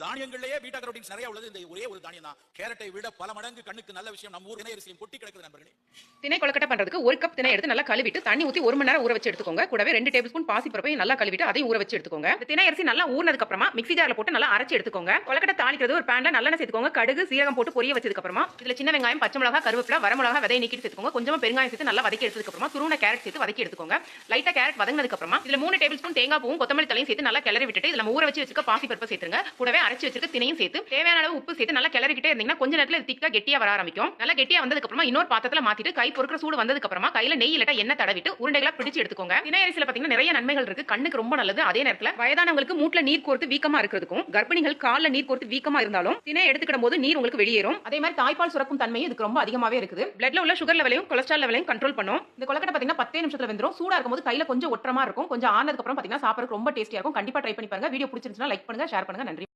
தானியங்களிலேயே beta carotenes நிறைய உள்ளது இந்த ஒரே ஒரு தானியம் தான். கேரட்டை விட பல மடங்கு கண்ணுக்கு நல்ல விஷயம் நம்ம ஊர் திணை அரிசியும் கொட்டி கிடக்குது நண்பர்களே. திணை கொழுக்கட்டை பண்றதுக்கு 1 கப் திணை எடுத்து நல்லா கழுவிட்டு தண்ணி ஊத்தி 1 மணி நேரம் ஊற வச்சு எடுத்துக்கோங்க. கூடவே 2 டேபிள் ஸ்பூன் பாசிப்பருப்பையும் நல்லா கழுவிட்டு அதையும் ஊற வச்சு எடுத்துக்கோங்க. இந்த திணை அரிசி நல்லா ஊறினதுக்கு அப்புறமா மிக்ஸி ஜார்ல போட்டு நல்லா அரைச்சு எடுத்துக்கோங்க. கொழுக்கட்டை தாளிக்கிறது ஒரு பேன்ல நல்லெண்ணெய் சேர்த்துக்கோங்க. கடுகு சீரகம் போட்டு பொரிய வச்சதுக்கு அப்புறமா இதுல சின்ன வெங்காயம், பச்சை மிளகாய், கருவேப்பிலை, வரமிளகாய் விதை நீக்கிட்டு சேர்த்துக்கோங்க. கொஞ்சமா பெருங்காயம் சேர்த்து நல்லா வதக்கி எடுத்ததுக்கு அப்புறமா துருவன கேரட் சேர்த்து வதக்கி எடுத்துக்கோங்க. லைட்டா கேரட் வதங்கினதுக்கு அப்புறமா இதுல 3 டேபிள் ஸ்பூன் தேங்காய் பூவும் கொத்தமல்லி தலையும் சேர்த்து நல்லா கிளறி விட்டுட்டு இதுல ஊற வச்சு வச்சிருக்க பாசிப்பருப்பை சேர்த்துங்க. கூடவே அரைச்சு வச்சிருக்க திணையும் சேர்த்து தேவையான அளவு உப்பு சேர்த்து நல்லா கிளறிக்கிட்டே இருந்தீங்கன்னா கொஞ்ச நேரத்துல இது திக்கா கெட்டியா வர ஆரம்பிக்கும். நல்லா கெட்டியா வந்ததுக்கு அப்புறமா இன்னொரு பாத்திரத்துல மாத்திட்டு கை பொறுக்கிற சூடு வந்ததுக்கு அப்புறமா கையில நெய் இல்லட்டா எண்ணெய் தடவிட்டு உருண்டைகளா பிடிச்சு எடுத்துக்கோங்க. திணை அரிசியில பாத்தீங்கன்னா நிறைய நன்மைகள் இருக்கு. கண்ணுக்கு ரொம்ப நல்லது. அதே நேரத்துல வயதானவங்களுக்கு மூட்ல நீர் கோர்த்து வீக்கமா இருக்கிறதுக்கும் கர்ப்பிணிகள் கால்ல நீர் கோர்த்து வீக்கமா இருந்தாலும் திணை எடுத்துக்கிடும் போது நீர் உங்களுக்கு வெளியேறும். அதே மாதிரி தாய்ப்பால் சுரக்கும் தன்மையும் இதுக்கு ரொம்ப அதிகமாவே இருக்குது. பிளட்ல உள்ள சுகர் லெவலையும் கொலஸ்ட்ரால் லெவலையும் கண்ட்ரோல் பண்ணும். இந்த கொழுக்கட்டை பாத்தீங்கன்னா 10 நிமிஷத்துல வெந்துரும். சூடா இருக்கும்போது கையில கொஞ்சம் ஒற்றமா இருக்கும். கொஞ்சம் ஆனதுக்கு அப்புறம் பாத்தீங்கன்னா சாப்பிடறதுக்கு ரொம்ப டேஸ்டியா இருக்கும். கண்டிப்பா ட்ரை பண்ணி பாருங்க. வீடியோ பிடிச்சிருந்துச்சுன்னா லைக் பண்ணுங்க, ஷேர் பண்ணுங்க. நன்றி.